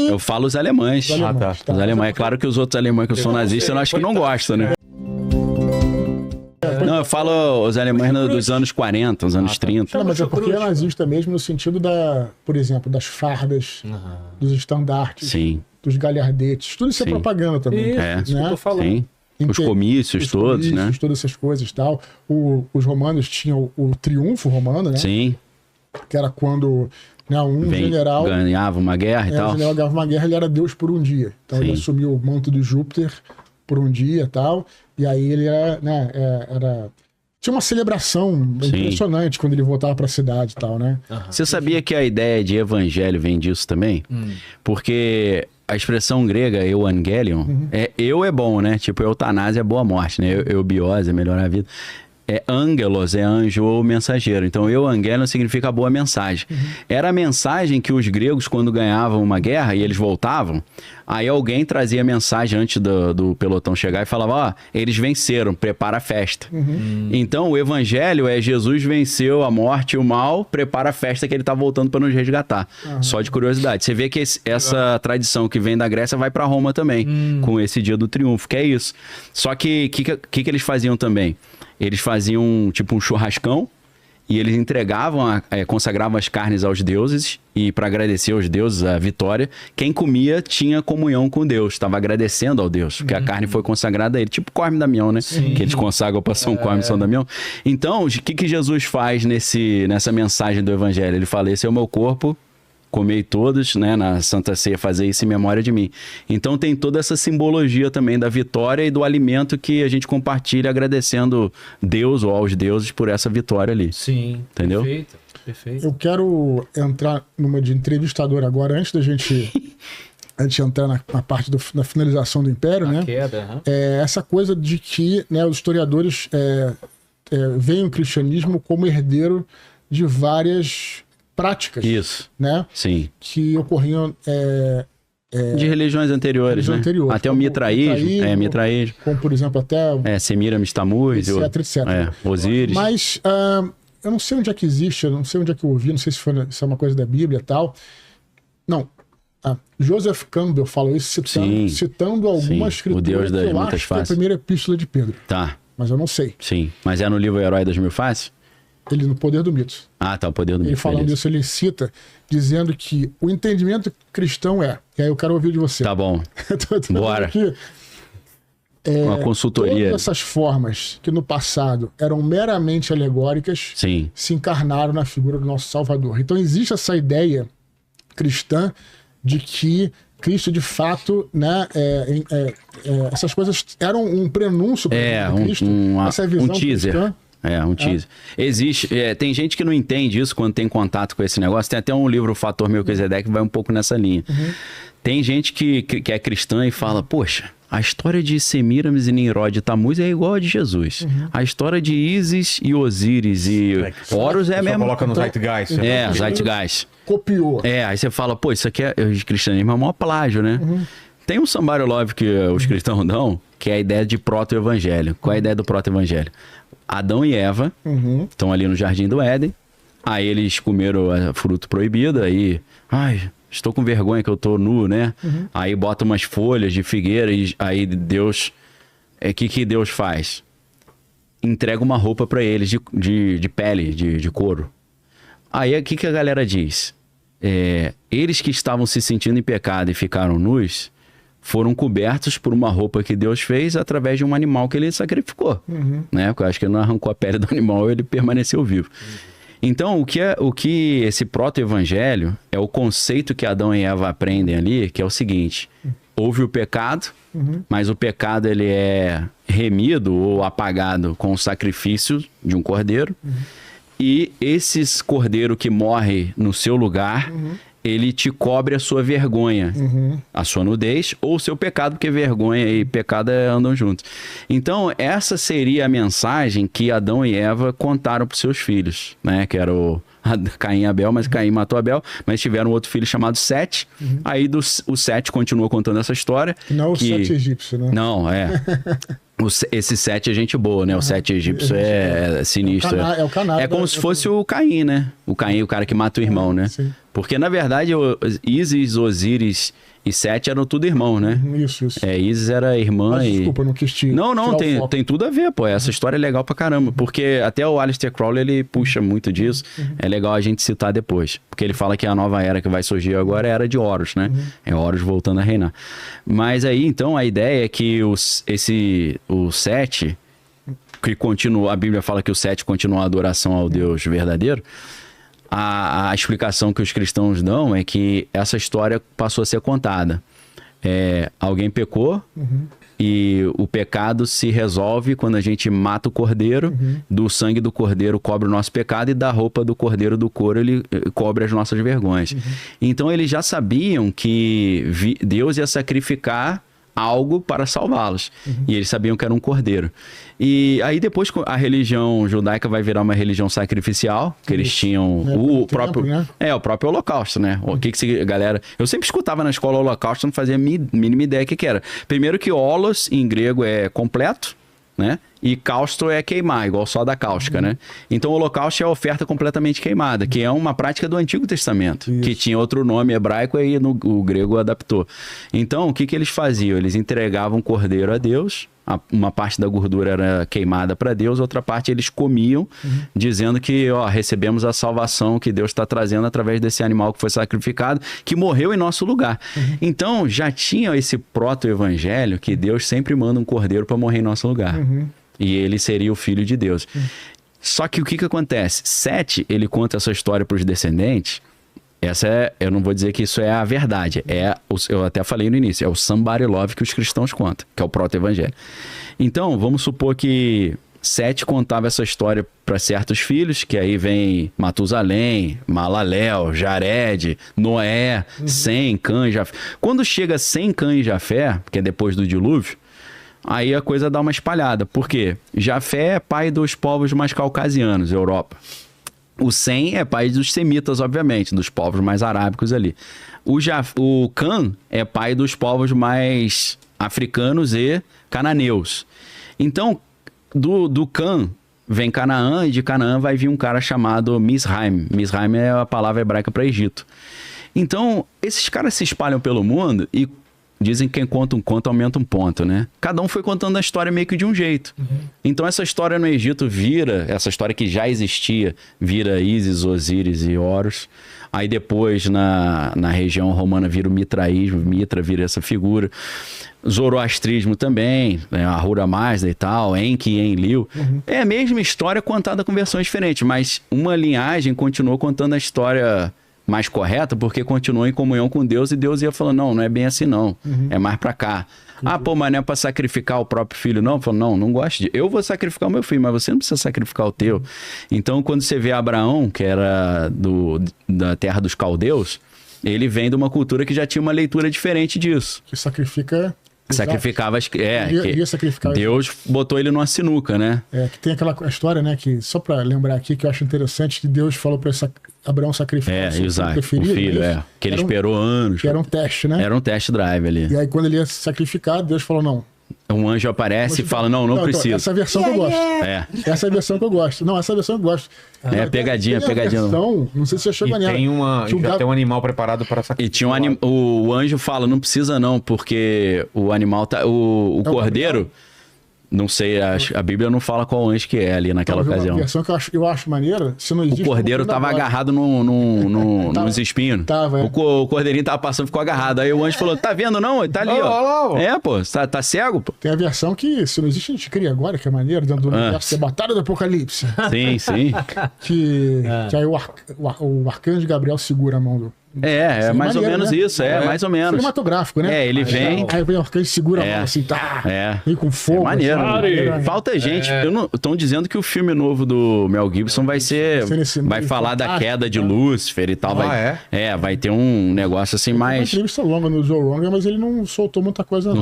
Eu falo os alemães. Os alemães, Os alemães. É claro que os outros alemães que eu sou nazista, eu acho que não gostam, né? Não, eu falo os alemães dos anos 40, os anos 30. Não, mas é porque é nazista mesmo no sentido por exemplo, das fardas, dos estandartes, Sim. dos galhardetes. Tudo isso é propaganda também. Isso que eu tô falando. Sim. Os comícios todos, né? Todas essas coisas e tal. Os romanos tinham o triunfo romano, né? Sim. Que era quando general ganhava uma guerra e tal. O general ganhava uma guerra, ele era Deus por um dia. Então ele assumiu o manto de Júpiter por um dia e tal. E aí ele tinha uma celebração impressionante quando ele voltava para a cidade e tal, né? Você sabia que a ideia de evangelho vem disso também? Porque a expressão grega euangelion, eu é bom, né? Tipo, eutanásia é boa morte, né? Eubiose é melhorar a vida. Angelos é anjo ou mensageiro. Então, euangelion significa boa mensagem. Era a mensagem que os gregos, quando ganhavam uma guerra e eles voltavam, aí alguém trazia a mensagem antes do pelotão chegar e falava, ó, eles venceram, prepara a festa. Então, o evangelho é Jesus venceu a morte e o mal, prepara a festa que ele tá voltando para nos resgatar. Só de curiosidade. Você vê que essa tradição que vem da Grécia vai para Roma também, com esse dia do triunfo, que é isso. Só que que eles faziam também? Eles faziam tipo um churrascão e eles entregavam, consagravam as carnes aos deuses e para agradecer aos deuses a vitória, quem comia tinha comunhão com Deus, estava agradecendo ao Deus, porque a carne foi consagrada a ele, tipo Corme Damião, né? Sim. Que eles consagram para São Corme e São Damião. Então, o que Jesus faz nessa mensagem do evangelho? Ele fala, esse é o meu corpo, comei todos, né, na Santa Ceia, fazer isso em memória de mim. Então tem toda essa simbologia também da vitória e do alimento que a gente compartilha agradecendo Deus ou aos deuses por essa vitória ali. Sim, entendeu? Perfeito. Eu quero entrar numa de entrevistador agora, antes da gente entrar na parte da finalização do Império, né? Queda, essa coisa de que, né, os historiadores veem o cristianismo como herdeiro de várias práticas, né? Sim. Que ocorriam de religiões anteriores, né? Até o mitraísmo, como por exemplo até Semiramis Tammuz, etc. Osíris. Mas eu não sei onde é que existe, eu não sei onde é que eu ouvi, não sei se é uma coisa da Bíblia e tal. Não. Joseph Campbell falou isso citando alguma escritura o Deus das que eu muitas acho que é a faces. primeira epístola de Pedro. Tá. Mas eu não sei. Sim. Mas é no livro Herói das Mil Faces? Ele no Poder do Mito. Ah, tá, o Poder do Mito. Ele falando isso, ele cita, dizendo que o entendimento cristão e aí eu quero ouvir de você. Tá bom. Bora. Aqui, uma consultoria. Todas essas formas que no passado eram meramente alegóricas se encarnaram na figura do nosso Salvador. Então existe essa ideia cristã de que Cristo, de fato, né, essas coisas eram um prenúncio para Cristo. Essa visão teaser. cristã. Um teaser. Existe, tem gente que não entende isso quando tem contato com esse negócio. Tem até um livro, O Fator Melquisedeque, que vai um pouco nessa linha. Tem gente que é cristã e fala, poxa, a história de Semiramis e Nimrod e Tammuz é igual a de Jesus. A história de Ísis e Osíris e Horus é mesmo. Coloca no Zeitgeist. Zeitgeist. Copiou. Aí você fala, pô, isso aqui o cristianismo é o maior plágio, né? Tem um somebody love que os cristãos dão, que é a ideia de proto-evangelho. Qual é a ideia do proto-evangelho? Adão e Eva estão ali no Jardim do Éden, aí eles comeram a fruto proibido, aí, estou com vergonha que eu tô nu, né? Aí bota umas folhas de figueira e aí Deus, que Deus faz? Entrega uma roupa para eles de pele, de couro. Aí o que a galera diz? Eles que estavam se sentindo em pecado e ficaram nus, foram cobertos por uma roupa que Deus fez através de um animal que ele sacrificou, né? Porque eu acho que ele não arrancou a pele do animal, ele permaneceu vivo. Então, o que esse proto-evangelho é o conceito que Adão e Eva aprendem ali, que é o seguinte: houve o pecado, mas o pecado ele é remido ou apagado com o sacrifício de um cordeiro, e esse cordeiro que morre no seu lugar, ele te cobre a sua vergonha, a sua nudez ou o seu pecado, porque vergonha e pecado andam juntos. Então, essa seria a mensagem que Adão e Eva contaram para os seus filhos, né? Que era o Caim e Abel, mas Caim matou Abel, mas tiveram outro filho chamado Sete. Aí o Sete continuou contando essa história. Não o Sete egípcio, né? Não, esse Sete é gente boa, né? O Sete egípcio é sinistro. É o canário. É como se fosse o Caim, né? O Caim, o cara que mata o irmão, né? Sim. Porque, na verdade, Ísis, Osíris e Sete eram tudo irmãos, né? Isso. Ísis era irmã. Mas, desculpa, eu não quis te Não, tem tudo a ver, pô. Essa história é legal pra caramba. Porque até o Aleister Crowley, ele puxa muito disso. É legal a gente citar depois. Porque ele fala que a nova era que vai surgir agora é a era de Horus, né? É Horus voltando a reinar. Mas aí, então, a ideia é que o Sete, que continua, a Bíblia fala que o Sete continua a adoração ao Deus verdadeiro. A explicação que os cristãos dão é que essa história passou a ser contada. Alguém pecou e o pecado se resolve quando a gente mata o cordeiro, do sangue do cordeiro cobre o nosso pecado e da roupa do cordeiro do couro ele cobre as nossas vergonhas. Então eles já sabiam que Deus ia sacrificar algo para salvá-los. E eles sabiam que era um cordeiro. E aí depois a religião judaica vai virar uma religião sacrificial, que eles tinham o próprio... Né? O próprio holocausto, né? O que galera... Eu sempre escutava na escola holocausto, não fazia a mínima ideia do que era. Primeiro que holos, em grego, é completo, né? E cáusto é queimar, igual só da cáustica, né? Então o holocausto é a oferta completamente queimada, que é uma prática do Antigo Testamento, que tinha outro nome hebraico e o grego adaptou. Então o que eles faziam? Eles entregavam um cordeiro a Deus, uma parte da gordura era queimada para Deus, outra parte eles comiam, dizendo que recebemos a salvação que Deus está trazendo através desse animal que foi sacrificado, que morreu em nosso lugar. Então já tinha esse proto-evangelho que Deus sempre manda um cordeiro para morrer em nosso lugar. E ele seria o filho de Deus. Só que o que acontece? Sete, ele conta essa história para os descendentes. Eu não vou dizer que isso é a verdade. Eu até falei no início, é o somebody love que os cristãos contam, que é o proto-evangelho. Então, vamos supor que Sete contava essa história para certos filhos, que aí vem Matusalém, Malaléu, Jared, Noé, Sem, Cã e Jafé. Quando chega Sem, Cã e Jafé, que é depois do dilúvio, aí a coisa dá uma espalhada. Por quê? Jafé é pai dos povos mais caucasianos, Europa. O Sem é pai dos semitas, obviamente, dos povos mais arábicos ali. O Cã é pai dos povos mais africanos e cananeus. Então, do Cã vem Canaã, e de Canaã vai vir um cara chamado Misraim. Misraim é a palavra hebraica para Egito. Então, esses caras se espalham pelo mundo e dizem que quem conta um conto aumenta um ponto, né? Cada um foi contando a história meio que de um jeito. Então essa história no Egito essa história que já existia, vira Ísis, Osíris e Horus. Aí depois na região romana vira o mitraísmo, Mitra vira essa figura. Zoroastrismo também, né? Ahura Mazda e tal, Enki e Enlil. É a mesma história contada com versões diferentes, mas uma linhagem continuou contando a história mais correta, porque continuou em comunhão com Deus, e Deus ia falando, não é bem assim não, é mais pra cá. Mas não é pra sacrificar o próprio filho não? Falou, não gosto eu vou sacrificar o meu filho, mas você não precisa sacrificar o teu. Então quando você vê Abraão, que era da terra dos caldeus, ele vem de uma cultura que já tinha uma leitura diferente disso. Que sacrificava sacrificar Deus botou ele numa sinuca, né? Que tem aquela história, né? Que só pra lembrar aqui, que eu acho interessante, que Deus falou pra Abraão sacrificar o filho, que ele esperou anos. Que era um teste, né? Era um test drive ali. E aí quando ele ia sacrificar, Deus falou, não. Um anjo aparece e fala, não precisa. Então, essa versão que eu gosto. Essa é a versão que eu gosto. Não, essa é a versão que eu gosto. Pegadinha. Versão, não sei se você chegou nela. Tem um animal preparado para sacrificar. E tinha o anjo fala, não precisa não, porque o animal tá... O cordeiro... Não sei, a Bíblia não fala qual anjo que é ali naquela ocasião. A versão que eu acho maneira, se não existe... O cordeiro tava agarrado nos espinhos. Tava, O cordeirinho tava passando, ficou agarrado. Aí o anjo falou, tá vendo não? Tá ali, ó. Tá cego, pô. Tem a versão que, se não existe, a gente cria agora, que é maneiro, dentro do universo, que é Batalha do Apocalipse. Sim. que aí o arcanjo Gabriel segura a mão do... É mais ou menos, né? Isso, mais ou menos. Cinematográfico, né? Ele vem... Aí vem o arcanjo segura a mão assim, tá? Vem com fogo. Maneiro. Assim, falta gente. Estão dizendo que o filme novo do Mel Gibson vai falar da queda de Lúcifer e tal. Vai ter um negócio assim mais... Uma entrevista longa no Joe Rogan, mas ele não soltou muita coisa não.